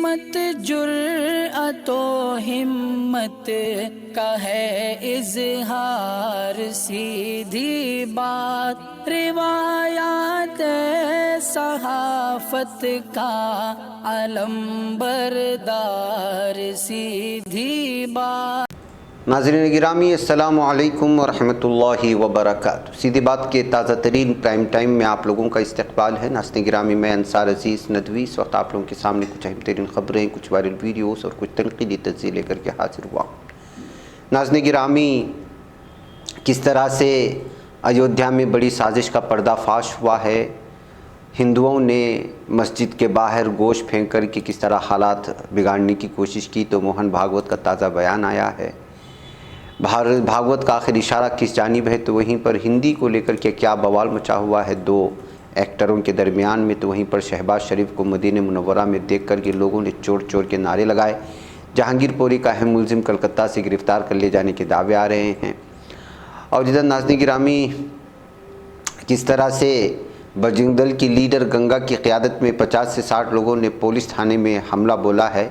मत जुर्अतो हिम्मत का है इजहार, सीधी बात रिवायात सहाफत का अलम बरदार, सीधी बात। नाज़रीन गिरामी अस्सलामु अलैकुम वरहमतुल्लाहि वबरकातुहू। सीधी बात के ताज़ा तरीन प्राइम टाइम में आप लोगों का इस्तकबाल है। नाज़रीन गिरामी, मैं अंसार अज़ीज़ नदवी इस वक्त आप लोगों के सामने कुछ अहम तरीन ख़बरें, कुछ वायरल वीडियोस और कुछ तनक़ीदी तज़्ज़िये लेकर के हाजिर हुआ। नाज़रीन गिरामी, किस तरह से अयोध्या में बड़ी साजिश का पर्दाफाश हुआ है। हिंदुओं ने मस्जिद के बाहर गोश्त फेंक कर के किस तरह हालात बिगाड़ने की कोशिश की, तो मोहन भागवत का ताज़ा बयान आया है। भागवत का आखिर इशारा किस जानिब है, तो वहीं पर हिंदी को लेकर के क्या बवाल मचा हुआ है दो एक्टरों के दरमियान में। तो वहीं पर शहबाज शरीफ को मदीने मुनव्वरा में देख कर के लोगों ने चोर चोर के नारे लगाए। जहांगीरपुरी का अहम मुलजिम कलकत्ता से गिरफ़्तार कर ले जाने के दावे आ रहे हैं। और जिधर नाज़रीन गिरामी, किस तरह से बजरंग दल की लीडर गंगा की क़यादत में 50 से 60 लोगों ने पुलिस थाने में हमला बोला है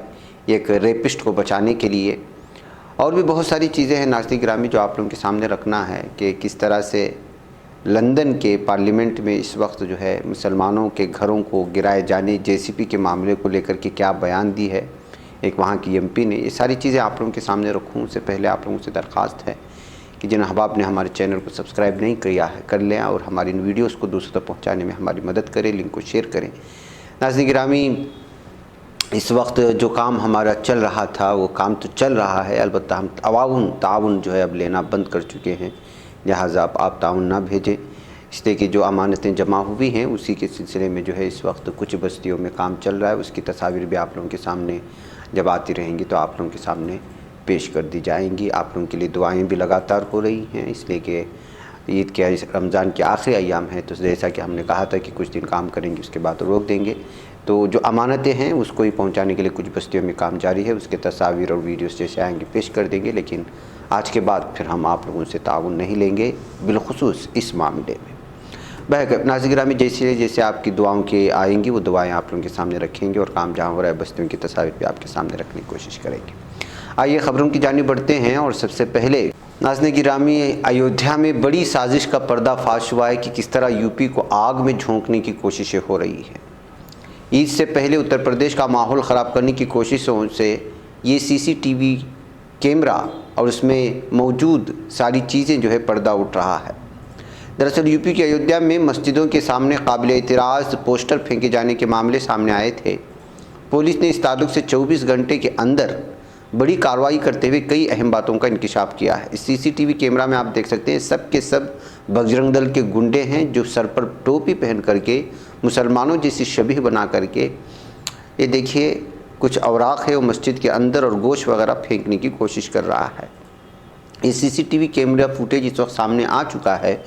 एक रेपिस्ट को बचाने के लिए। और भी बहुत सारी चीज़ें हैं नाज़रीन गिरामी जो आप लोगों के सामने रखना है कि किस तरह से लंदन के पार्लियामेंट में इस वक्त जो है मुसलमानों के घरों को गिराए जाने जेसीपी के मामले को लेकर के क्या बयान दी है एक वहाँ की एमपी ने। ये सारी चीज़ें आप लोगों के सामने रखूँ उससे पहले आप लोगों से दरख्वास्त है कि जिन अहबाब ने हमारे चैनल को सब्सक्राइब नहीं किया है कर लें और हमारी इन वीडियोज़ को दूसरों तक पहुँचाने में हमारी मदद करें, लिंक को शेयर करें। नाज़रीन गिरामी, इस वक्त जो काम हमारा चल रहा था वो काम तो चल रहा है, अलबत्ता हम ताउन जो है अब लेना बंद कर चुके हैं। लिहाजा आप ताउन ना भेजें, इसलिए कि जो अमानतें जमा हुई हैं उसी के सिलसिले में जो है इस वक्त कुछ बस्तियों में काम चल रहा है। उसकी तस्वीर भी आप लोगों के सामने जब आती रहेंगी तो आप लोगों के सामने पेश कर दी जाएंगी। आप लोगों के लिए दुआएँ भी लगातार हो रही हैं, इसलिए कि ईद के रमज़ान के आखिरी अयाम है। तो जैसा कि हमने कहा था कि कुछ दिन काम करेंगे उसके बाद रोक देंगे, तो जो अमानतें हैं उसको ही पहुंचाने के लिए कुछ बस्तियों में काम जारी है। उसके तस्वीर और वीडियोस जैसे आएंगे पेश कर देंगे, लेकिन आज के बाद फिर हम आप लोगों से ताउन नहीं लेंगे बिलखुसूस इस मामले में। नाज़रीन गिरामी, जैसे जैसे आपकी दुआओं के आएंगी वो दुआएँ आप लोगों के सामने रखेंगे और काम जहाँ हो रहा है बस्तियों की तस्वीर भी आपके सामने रखने की कोशिश करेंगे। आइए ख़बरों की जानिब बढ़ते हैं। और सबसे पहले नाज़रीन गिरामी, अयोध्या में बड़ी साजिश का पर्दाफाश हुआ है कि किस तरह यूपी को आग में झोंकने की कोशिशें हो रही हैं। ईद से पहले उत्तर प्रदेश का माहौल ख़राब करने की कोशिशों से ये सीसीटीवी कैमरा और उसमें मौजूद सारी चीज़ें जो है पर्दा उठ रहा है। दरअसल यूपी की अयोध्या में मस्जिदों के सामने काबिल एतराज़ पोस्टर फेंके जाने के मामले सामने आए थे। पुलिस ने इस ताल्लुक से 24 घंटे के अंदर बड़ी कार्रवाई करते हुए कई अहम बातों का इंकिशाफ किया है। इस सीसीटीवी कैमरा में आप देख सकते हैं सब के सब बजरंग दल के गुंडे हैं जो सर पर टोपी पहन करके मुसलमानों जैसी शबीह बना करके, ये देखिए कुछ औराक है वो मस्जिद के अंदर और गोश्त वगैरह फेंकने की कोशिश कर रहा है। ये सीसीटीवी कैमरा फुटेज इस वक्त सामने आ चुका है।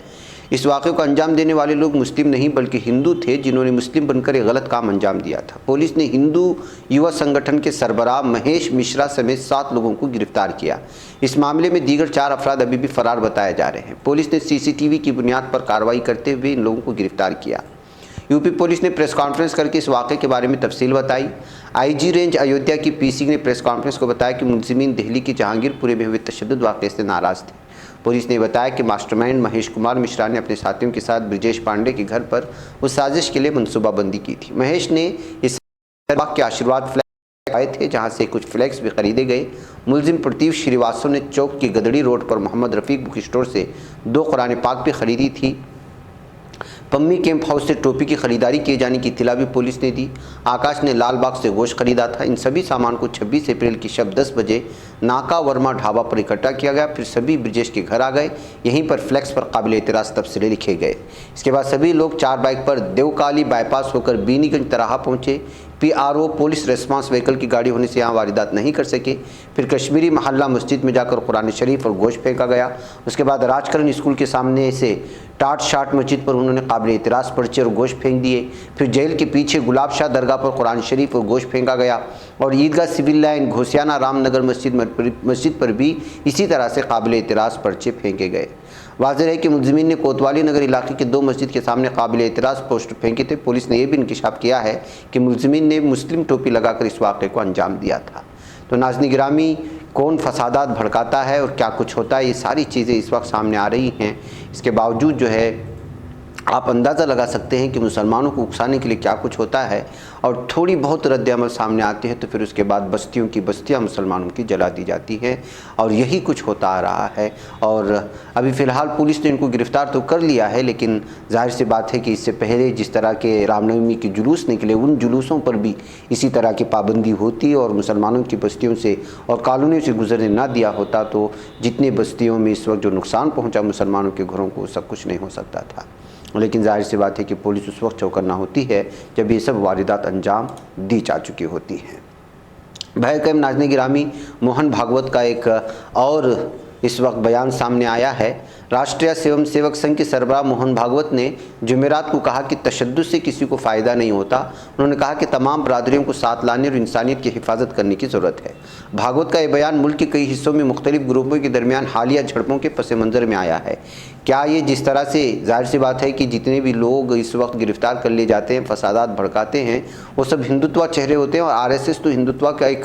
इस वाक़े को अंजाम देने वाले लोग मुस्लिम नहीं बल्कि हिंदू थे जिन्होंने मुस्लिम बनकर एक गलत काम अंजाम दिया था। पुलिस ने हिंदू युवा संगठन के सरबराह महेश मिश्रा समेत 7 लोगों को गिरफ्तार किया। इस मामले में दीगर 4 अफराद अभी भी फरार बताए जा रहे हैं। पुलिस ने सीसीटीवी की बुनियाद पर कार्रवाई करते हुए इन लोगों को गिरफ्तार किया। यूपी पुलिस ने प्रेस कॉन्फ्रेंस करके इस वाक़े के बारे में तफसील बताई। आईजी रेंज अयोध्या की पीसी ने प्रेस कॉन्फ्रेंस को बताया कि मुलजिमीन दिल्ली की जहांगीरपुरी में हुए तशद्दुद वाक़े से नाराज़ थे। पुलिस ने बताया कि मास्टरमाइंड महेश कुमार मिश्रा ने अपने साथियों के साथ ब्रजेश पांडे के घर पर उस साजिश के लिए मनसूबाबंदी की थी। महेश ने इस के आशीर्वाद फ्लैग आए थे जहां से कुछ फ्लैग्स भी खरीदे गए। मुलजिम प्रतीव श्रीवास्तव ने चौक की गदड़ी रोड पर मोहम्मद रफ़ीक बुक स्टोर से 2 कुरान पाक भी खरीदी थी। पम्मी कैंप हाउस से टोपी की खरीदारी किए जाने की इत्तला भी पुलिस ने दी। आकाश ने लाल बाग से गोश्त खरीदा था। इन सभी सामान को 26 अप्रैल की शब 10 बजे नाका वर्मा ढाबा पर इकट्ठा किया गया। फिर सभी ब्रजेश के घर आ गए। यहीं पर फ्लैक्स पर काबिल एतराज़ तबसरे लिखे गए। इसके बाद सभी लोग 4 बाइक पर देवकाली बाईपास होकर बीनीगंज तराहा पहुँचे। PRO पुलिस रेस्पॉन्स व्हीकल की गाड़ी होने से यहाँ वारदात नहीं कर सके। फिर कश्मीरी महल्ला मस्जिद में जाकर कुरान शरीफ और गोश्त फेंका गया। उसके बाद राजकरण स्कूल के सामने से टाट शाट मस्जिद पर उन्होंने काबिल एतराज़ पर्चे और गोश्त फेंक दिए। फिर जेल के पीछे गुलाब शाह दरगाह पर कुरान शरीफ और गोश्त फेंका गया और ईदगाह सिविल लाइन घोसियाना रामनगर मस्जिद पर भी इसी तरह से काबिल एतराज़ पर्चे फेंके गए। वाज़ेह है कि मुलज़िमीन ने कोतवाली नगर इलाके के 2 मस्जिद के सामने काबिल एतराज़ पोस्टर फेंके थे। पुलिस ने यह भी इंकिशाफ किया है कि मुलज़िमीन ने मुस्लिम टोपी लगाकर इस वाक़े को अंजाम दिया था। तो नाज़रीन गिरामी, कौन फसादात भड़काता है और क्या कुछ होता है, ये सारी चीज़ें इस वक्त सामने आ रही हैं। इसके बावजूद जो है आप अंदाज़ा लगा सकते हैं कि मुसलमानों को उकसाने के लिए क्या कुछ होता है, और थोड़ी बहुत रद्द-ए-अमल सामने आती है तो फिर उसके बाद बस्तियों की बस्तियां मुसलमानों की जला दी जाती है, और यही कुछ होता आ रहा है। और अभी फ़िलहाल पुलिस ने इनको गिरफ़्तार तो कर लिया है, लेकिन जाहिर सी बात है कि इससे पहले जिस तरह के रामनवमी के जुलूस निकले, उन जुलूसों पर भी इसी तरह की पाबंदी होती और मुसलमानों की बस्तियों से और कॉलोनियों से गुजरने ना दिया होता तो जितनी बस्तियों में इस वक्त जो नुकसान पहुँचा मुसलमानों के घरों को, सब कुछ नहीं हो सकता था। लेकिन जाहिर सी बात है कि पुलिस उस वक्त चौकन्ना होती है जब ये सब वारदात अंजाम दी जा चुकी होती हैं। भाई करीम नाज़रीन गिरामी, मोहन भागवत का एक और इस वक्त बयान सामने आया है। राष्ट्रीय स्वयं सेवक संघ के सरबराह मोहन भागवत ने जुमेरात को कहा कि तशद्दुद से किसी को फ़ायदा नहीं होता। उन्होंने कहा कि तमाम बरादरियों को साथ लाने और इंसानियत की हिफाजत करने की ज़रूरत है। भागवत का यह बयान मुल्क के कई हिस्सों में मुख्तलिफ ग्रुपों के दरमियान हालिया झड़पों के पस मंज़र में आया है। क्या ये जिस तरह से, जाहिर सी बात है कि जितने भी लोग इस वक्त गिरफ़्तार कर लिए जाते हैं, फसादात भड़काते हैं, वो सब हिंदुत्व चेहरे होते हैं, और आरएसएस तो हिंदुत्व का एक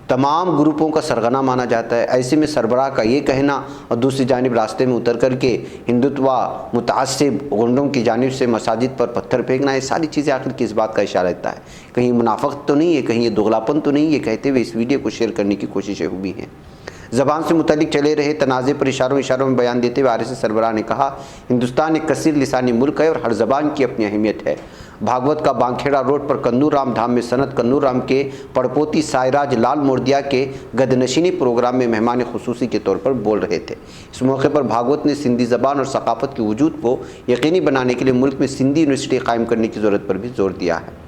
तमाम ग्रुपों का सरगना माना जाता है। ऐसे में सरबराह का ये कहना और दूसरी जानिब रास्ते में उतर करके हिंदुत्व मुतासिब गुंडों की जानिब से मसाजिद पर पत्थर फेंकना, ये सारी चीज़ें आखिर किस बात का इशारा देता है? कहीं मुनाफिक तो नहीं है, कहीं ये दोगलापन तो नहीं, ये कहते हुए इस वीडियो को शेयर करने की कोशिशें हुई हैं। ज़बान से मुतल्लिक चले रहे तनाज़े पर इशारों में बयान देते हुए आरएसएस सरबराह ने कहा, हिंदुस्तान एक कसीर लिसानी मुल्क है और हर ज़बान की अपनी अहमियत है। भागवत का बांखेड़ा रोड पर कन्नूर राम धाम में सनत कन्नूर राम के पड़पोती सायराज लाल मोरदिया के गदनशीनी प्रोग्राम में मेहमान खुसूसी के तौर पर बोल रहे थे। इस मौके पर भागवत ने सिंधी ज़बान और सकाफ़त के वजूद को यकीनी बनाने के लिए मुल्क में सिंधी यूनिवर्सिटी कायम करने की ज़रूरत पर भी जोर दिया है।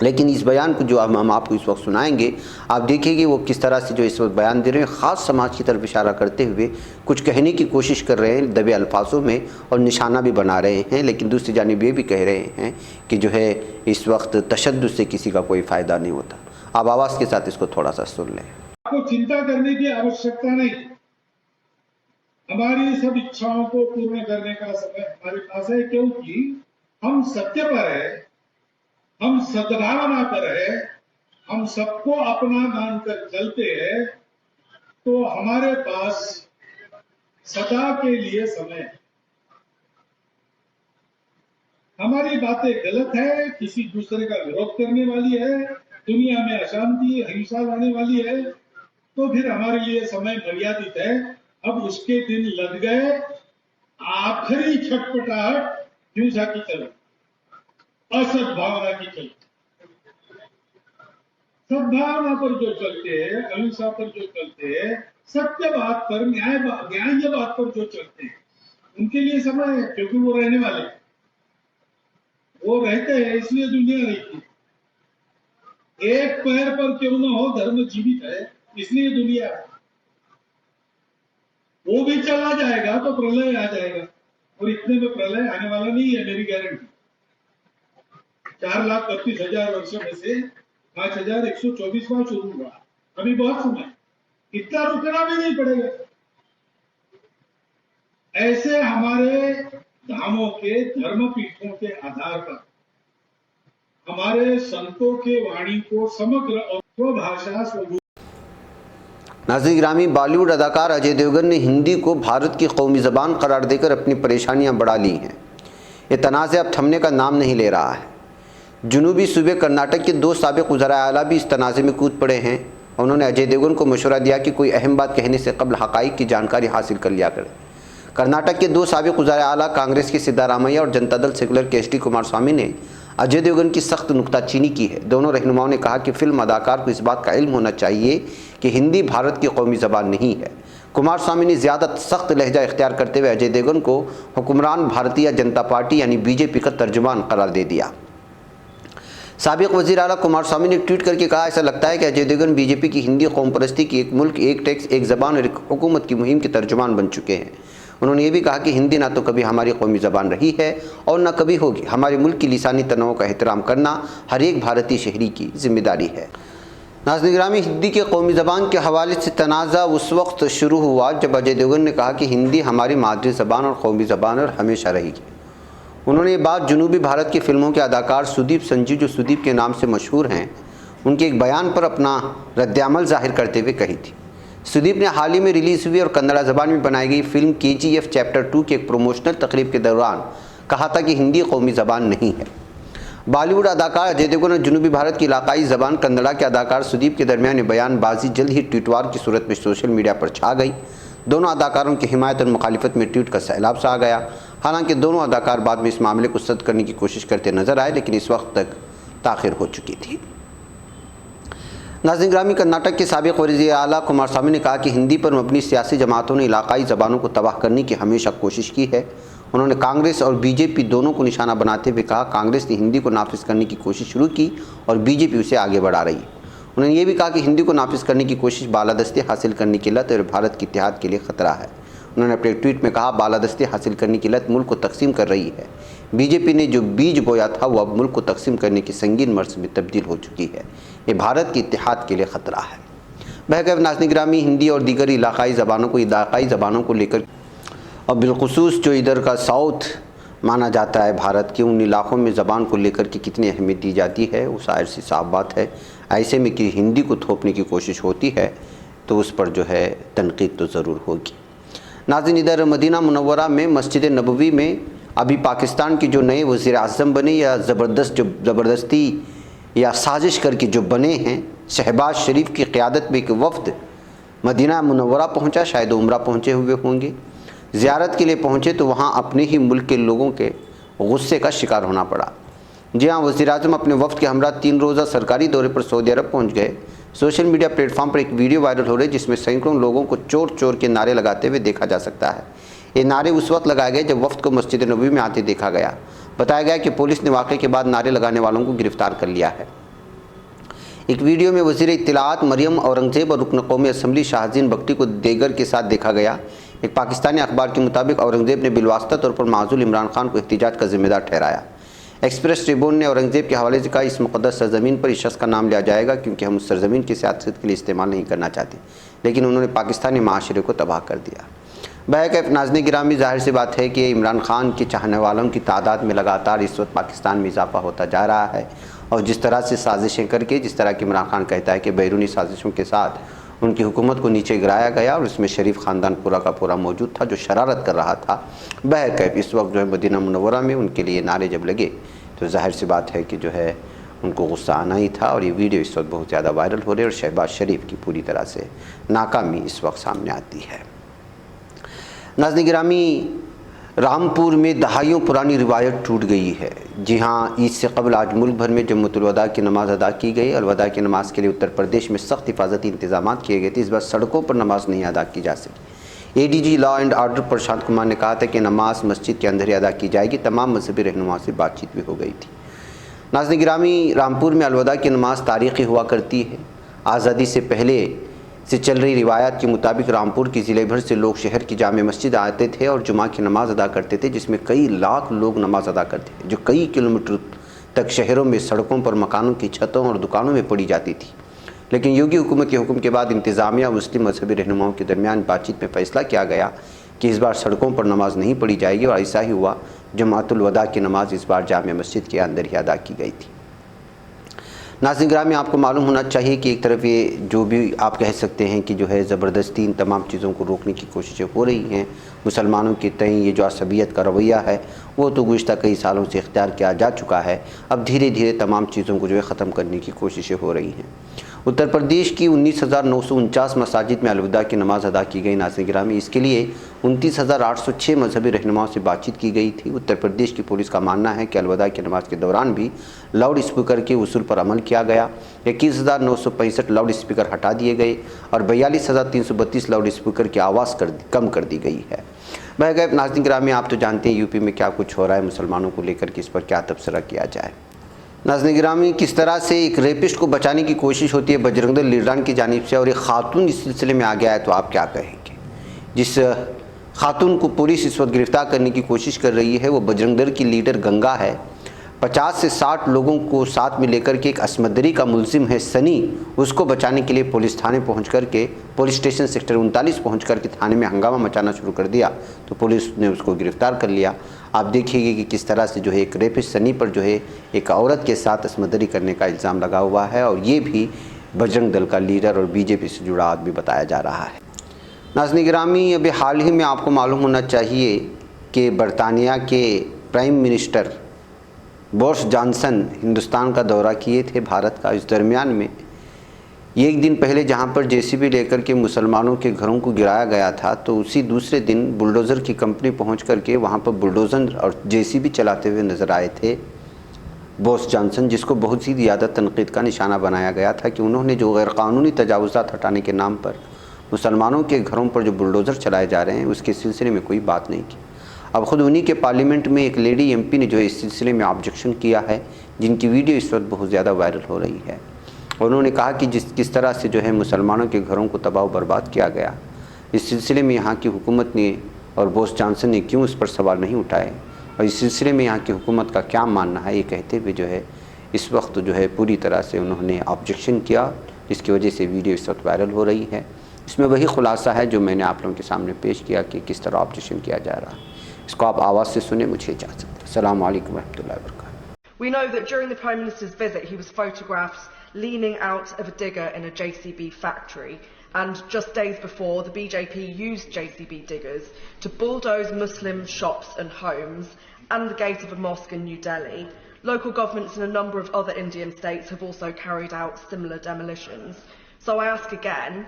लेकिन इस बयान को जो हम आपको इस वक्त सुनाएंगे, आप देखिए वो किस तरह से जो इस वक्त बयान दे रहे हैं, ख़ास समाज की तरफ इशारा करते हुए कुछ कहने की कोशिश कर रहे हैं दबे अल्फाजों में, और निशाना भी बना रहे हैं। लेकिन दूसरी जानिब ये भी कह रहे हैं कि जो है इस वक्त तशद्दुद से किसी का कोई फ़ायदा नहीं होता। आप आवाज़ के साथ इसको थोड़ा सा सुन लें। आपको चिंता करने की आवश्यकता नहीं, हमारी सब इच्छाओं को पूर्ण करने का समय हमारे पास है, क्योंकि हम सत्य पर है, हम सद्भावना पर है, हम सबको अपना मानकर चलते हैं, तो हमारे पास सदा के लिए समय है। हमारी बातें गलत है, किसी दूसरे का विरोध करने वाली है, दुनिया में अशांति हिंसा लाने वाली है, तो फिर हमारे लिए समय मर्यादित है। अब उसके दिन लग गए, आखिरी छटपटाहट हिंसा की तरफ, असद्भावना की चलते, सद्भावना पर जो चलते हैं, अहिंसा पर जो चलते हैं, सत्य बात पर, न्याय बात पर जो चलते हैं, उनके लिए समय है, क्योंकि वो रहने वाले हैं, वो रहते हैं, इसलिए दुनिया रहती है। एक पैर पर क्यों न हो, धर्म जीवित है, इसलिए दुनिया है। वो भी चला जाएगा तो प्रलय आ जाएगा, और इतने में प्रलय आने वाला नहीं है, मेरी गारंटी। 4,32,000 वर्षों में से 5,124वां शुरू हुआ, अभी बहुत समय, इतना रुकना भी नहीं पड़ेगा। ऐसे हमारे धामों के धर्म पीठों के आधार पर हमारे संतों के वाणी को समग्र और स्वभाषा स्वरूप। नाज़रीन गिरामी, बॉलीवुड अदाकार अजय देवगन ने हिंदी को भारत की कौमी ज़बान करार देकर अपनी परेशानियां बढ़ा ली हैं। ये तनाज़े अब थमने का नाम नहीं ले रहा है। जुनूबी सूबे कर्नाटक के 2 साबिक़ वज़राए आला भी इस तनाज़े में कूद पड़े हैं। उन्होंने अजय देवगन को मशवरा दिया कि कोई अहम बात कहने से कबल हक़ाइक़ की जानकारी हासिल कर लिया करें। कर्नाटक के 2 साबिक़ वज़राए आला कांग्रेस के सिद्धारामैया और जनता दल सेकुलर के एच.डी. कुमारस्वामी ने अजय देवगन की सख्त नुक्ताचीनी की है। दोनों रहनुमाओं ने कहा कि फ़िल्म अदाकार को इस बात का इल्म होना चाहिए कि हिंदी भारत की कौमी ज़बान नहीं है। कुमारस्वामी ने ज़्यादा सख्त लहजा इख्तियार करते हुए अजय देवगन को हुक्मरान भारतीय जनता पार्टी यानी बीजेपी का तर्जुमान करार दे दिया। साबिक़ वज़ीर आला कुमारस्वामी ने ट्वीट करके कहा, ऐसा लगता है कि अजय देवगन बीजेपी की हिंदी कौम परस्ती की एक मुल्क एक टैक्स एक ज़बान और एक हुकूमत की मुहिम के तर्जुमान बन चुके हैं। उन्होंने ये भी कहा कि हिंदी ना तो कभी हमारी कौमी ज़बान रही है और ना कभी होगी। हमारे मुल्क की लिसानी तनों का एहतराम करना हर एक भारतीय शहरी की जिम्मेदारी है। नाज़रीन गिरामी, हिंदी के कौमी ज़बान के हवाले से तनाज़ा उस वक्त शुरू हुआ जब अजय देवगन ने कहा कि हिंदी हमारी मादरी ज़बान और कौमी ज़बान और हमेशा रहेगी। उन्होंने ये बात जनूबी भारत की फ़िल्मों के अदाकार सुदीप संजीव, जो सुदीप के नाम से मशहूर हैं, उनके एक बयान पर अपना रद्द-ए-अमल ज़ाहिर करते हुए कही थी। सुदीप ने हाल ही में रिलीज़ हुई और कन्नड़ा ज़बान में बनाई गई फ़िल्म KGF चैप्टर 2 की एक प्रोमोशनल तकरीब के दौरान कहा था कि हिंदी कौमी ज़बान नहीं है। बॉलीवुड अदाकार अजय देवगन और जनूबी भारत की इलाकाई ज़बान कन्नड़ा के अदाकार सुदीप के दरमियान बयानबाजी जल्द ही ट्वीटवार की सूरत में सोशल मीडिया पर छा गई। दोनों अदाकारों की हिमायत और मुखालिफत में ट्वीट का सैलाब सा आ गया। हालांकि दोनों अदाकार बाद में इस मामले को सद करने की कोशिश करते नजर आए, लेकिन इस वक्त तक ताख़िर हो चुकी थी। नाज़रीन गिरामी, कर्नाटक के साबिक़ वज़ीर आला कुमारस्वामी ने कहा कि हिंदी पर मबनी सियासी जमातों ने इलाकाई ज़बानों को तबाह करने की हमेशा कोशिश की है। उन्होंने कांग्रेस और बीजेपी दोनों को निशाना बनाते हुए कहा, कांग्रेस ने हिंदी को नाफिज करने की कोशिश शुरू की और बीजेपी उसे आगे बढ़ा रही है। उन्होंने ये भी कहा कि हिंदी को नाफिज करने की कोशिश बालादस्ती हासिल करने की लत और भारत के इत्तेहाद के लिए ख़तरा है। उन्होंने अपने ट्वीट में कहा, बालादस्ती हासिल करने की लत मुल्क को तकसीम कर रही है। बीजेपी ने जो बीज बोया था वो अब मुल्क को तकसीम करने की संगीन मर्ज में तब्दील हो चुकी है। ये भारत के इत्तेहाद के लिए ख़तरा है। बहरकैफ नाज़रीन गिरामी, हिंदी और दीगर इलाकाई ज़बानों को इलाकाई ज़बानों को लेकर और बिलखुसूस जो इधर का साउथ माना जाता है भारत के, उन इलाक़ों में ज़बान को लेकर के कितनी अहमियत दी जाती है वो ज़ाहिर सी साफ बात है। ऐसे में कि हिंदी को थोपने की कोशिश होती है तो उस पर जो है तनकीद तो ज़रूर होगी। नाज़रीन, इधर मदीना मुनव्वरा में मस्जिद नबवी में अभी पाकिस्तान के जो नए वज़ीर आज़म बने या ज़बरदस्ती या साजिश करके जो बने हैं, शहबाज शरीफ की क़यादत में एक वफ़द मदीना मुनव्वरा पहुँचा। शायद उम्रा पहुँचे हुए होंगे, ज़ियारत के लिए पहुँचे तो वहाँ अपने ही मुल्क के लोगों के गुस्से का शिकार होना पड़ा। जी हाँ, वज़ीर आज़म अपने वफ़द के हमरा 3 रोज़ा सरकारी दौरे पर सऊदी अरब पहुँच गए। सोशल मीडिया प्लेटफॉर्म पर एक वीडियो वायरल हो रही है जिसमें सैकड़ों लोगों को चोर चोर के नारे लगाते हुए देखा जा सकता है। ये नारे उस वक्त लगाए गए जब वफ़द को मस्जिद नबवी में आते देखा गया। बताया गया कि पुलिस ने वाक़े के बाद नारे लगाने वालों को गिरफ़्तार कर लिया है। एक वीडियो में वज़ीर इत्तलाआत मरियम औरंगज़ेब और रुकन कौमी असम्बली शाहज़ीन बख्टी को देगर के साथ देखा गया। एक पाकिस्तानी अखबार के मुताबिक औरंगज़ेब ने बिलवास्ता तौर पर माज़ूल इमरान खान को एहतिजाज का ज़िम्मेदार ठहराया। एक्सप्रेस ट्रिब्यून ने औरंगज़ेब के हवाले से कहा, इस मुक़द्दस सरज़मीन पर इस शख्स का नाम लिया जाएगा क्योंकि हम उस सरज़मीन की सियासत के लिए इस्तेमाल नहीं करना चाहते, लेकिन उन्होंने पाकिस्तानी माशरे को तबाह कर दिया। बहरकैफ नाज़रीन गिरामी, ज़ाहिर सी बात है कि इमरान खान के चाहने वालों की तादाद में लगातार इस वक्त पाकिस्तान में इजाफा होता जा रहा है और जिस तरह से साजिशें करके, जिस तरह की इमरान खान कहता है कि बैरूनी साजिशों के साथ उनकी हुकूमत को नीचे गिराया गया और उसमें शरीफ ख़ानदान पूरा का पूरा मौजूद था जो शरारत कर रहा था। बहरकैफ इस वक्त जो है मदीना मुनव्वरा में उनके लिए नारे जब लगे तो ज़ाहिर सी बात है कि जो है उनको गुस्सा आना ही था और ये वीडियो इस वक्त बहुत ज़्यादा वायरल हो रही है और शहबाज शरीफ की पूरी तरह से नाकामी इस वक्त सामने आती है। नाज़रीन गिरामी, रामपुर में दहाइयों पुरानी रिवायत टूट गई है। जी हाँ, ईद से कबल आज मुल्क भर में जम्मतुल वदा की नमाज़ अदा की गई। अलवदा की नमाज़ के लिए उत्तर प्रदेश में सख्त हिफाजती इंतजाम किए गए थे। इस बार सड़कों पर नमाज नहीं अदा की जा सकी। ADG law and order Prashant Kumar ने कहा था कि नमाज मस्जिद के अंदर ही अदा की जाएगी। तमाम मजहबी रहनुमाओं से बातचीत भी हो गई थी। नाज़रीन गिरामी, रामपुर में अलवदा की नमाज़ तारीख़ी हुआ करती है। आज़ादी से पहले से चल रही रिवायत के मुताबिक रामपुर की ज़िले भर से लोग शहर की जामे मस्जिद आते थे और जुमा की नमाज़ अदा करते थे, जिसमें कई लाख लोग नमाज़ अदा करते थे, जो कई किलोमीटर तक शहरों में सड़कों पर मकानों की छतों और दुकानों में पड़ी जाती थी। लेकिन योगी हुकूमत के हुक्म के बाद इंतज़ामिया मुस्लिम मजहबी रहनुमाओं के दरमियान बातचीत में फ़ैसला किया गया कि इस बार सड़कों पर नमाज नहीं पढ़ी जाएगी और ऐसा ही हुआ। जमातुल वदा की नमाज़ इस बार जामे मस्जिद के अंदर ही अदा की गई थी। नाज़रीन गिरामी, आपको मालूम होना चाहिए कि एक तरफ ये जो भी आप कह सकते हैं कि जो है ज़बरदस्ती इन तमाम चीज़ों को रोकने की कोशिशें हो रही हैं। मुसलमानों के तय ये जो असबियत का रवैया है वो तो गुज़श्ता कई सालों से इख्तियार किया जा चुका है। अब धीरे धीरे तमाम चीज़ों को जो है ख़त्म करने की कोशिशें हो रही हैं। उत्तर प्रदेश की 19,949 मसाजिद में अलविदा की नमाज़ अदा की गई। नाज़रीन गिरामी, इसके लिए 29,806 मजहबी रहनुमाओं से बातचीत की गई थी। उत्तर प्रदेश की पुलिस का मानना है कि अलविदा की नमाज़ के दौरान भी लाउड स्पीकर के उसूल पर अमल किया गया। 21,965 लाउड स्पीकर हटा दिए गए और 42,332 लाउड स्पीकर की आवाज़ कम कर दी गई है। बहरकैफ नाज़रीन गिरामी, आप तो जानते हैं यूपी में क्या कुछ हो रहा है मुसलमानों को लेकर के, इस पर क्या तबसरा किया जाए। नाज़रीन गिरामी, किस तरह से एक रेपिस्ट को बचाने की कोशिश होती है बजरंग दल लीडरान की जानिब से और एक खातून इस सिलसिले में आ गया है, तो आप क्या कहेंगे। जिस खातून को पुलिस इस वक्त गिरफ़्तार करने की कोशिश कर रही है वो बजरंग दल की लीडर गंगा है। 50 से 60 लोगों को साथ में लेकर के एक असमदरी का मुलजिम है सनी, उसको बचाने के लिए पुलिस थाने पहुंच करके, पुलिस स्टेशन सेक्टर 39 पहुंच करके थाने में हंगामा मचाना शुरू कर दिया, तो पुलिस ने उसको गिरफ्तार कर लिया। आप देखिए कि किस तरह से जो है एक रेपिस्ट सनी पर जो है एक औरत के साथ असमदरी करने का इल्ज़ाम लगा हुआ है, और ये भी बजरंग दल का लीडर और बीजेपी से जुड़ा आदमी बताया जा रहा है। नाज़रीन गिरामी, अभी हाल ही में आपको मालूम होना चाहिए कि बरतानिया के prime minister Boris Johnson Hindustan का दौरा किए थे, भारत का। इस दरमियान में एक दिन पहले जहां पर जेसीबी लेकर के मुसलमानों के घरों को गिराया गया था, तो उसी दूसरे दिन बुलडोज़र की कंपनी पहुंच करके वहां पर बुलडोज़र और जेसीबी चलाते हुए नज़र आए थे बोरिस जॉनसन, जिसको बहुत ही ज़्यादा तनकीद का निशाना बनाया गया था कि उन्होंने जो गैरकानूनी तजावुज़ात हटाने के नाम पर मुसलमानों के घरों पर जो बुलडोज़र चलाए जा रहे हैं उसके सिलसिले में कोई बात नहीं की। अब ख़ुद उन्हीं के पार्लियामेंट में एक लेडी एमपी ने जो है इस सिलसिले में ऑब्जेक्शन किया है, जिनकी वीडियो इस वक्त बहुत ज़्यादा वायरल हो रही है। और उन्होंने कहा कि किस तरह से जो है मुसलमानों के घरों को तबाह बर्बाद किया गया, इस सिलसिले में यहाँ की हुकूमत ने और बोरिस जॉनसन ने क्यों इस पर सवाल नहीं उठाए, और इस सिलसिले में यहाँ की हुकूमत का क्या मानना है, ये कहते हुए जो है इस वक्त जो है पूरी तरह से उन्होंने ऑब्जेक्शन किया, जिसकी वजह से वीडियो इस वक्त वायरल हो रही है। इसमें वही खुलासा है जो मैंने आप लोगों के सामने पेश किया कि किस तरह ऑब्जेक्शन किया जा रहा है। इसको आप आवाज़ से सुने, मुझे इजाज़त दें। अस्सलाम वालेकुम रहमतुल्लाहि व बरकातुहू। We know that during the Prime Minister's visit he was photographed leaning out of a digger in a JCB factory, and just days before the BJP used JCB diggers to bulldoze Muslim shops and homes and the gate of a mosque in New Delhi. Local governments in a number of other Indian states have also carried out similar demolitions. So I ask again,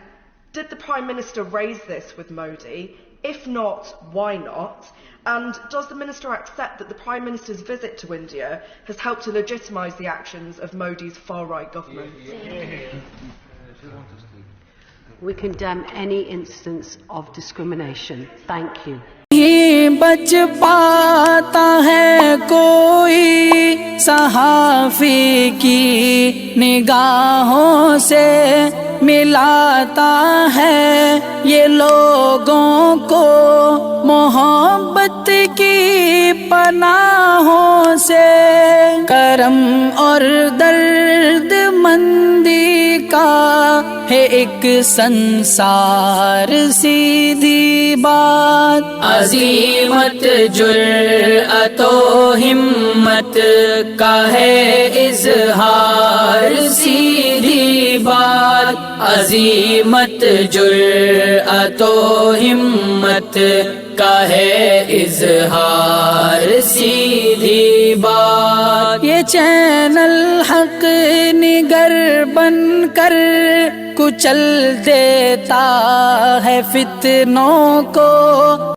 did the Prime Minister raise this with Modi? If not, why not? And does the Minister accept that the Prime Minister's visit to India has helped to legitimise the actions of Modi's far-right government? We condemn any instance of discrimination. Thank you. नहीं बच पाता है कोई सहाफ़ी की निगाहों से, मिलाता है ये लोगों को मोहब्बत की पनाहों से। करम और दर्द मंदी का है एक संसार, सीधी बात। अज़ीमत जुर्अतो हिम्मत का है इज़हार, सीधी बात। अज़ीमत जुर्अतो हिम्मत का है इज़हार, सीधी बात। ये चैनल हक निगर बनकर कुचल देता है फितनों को।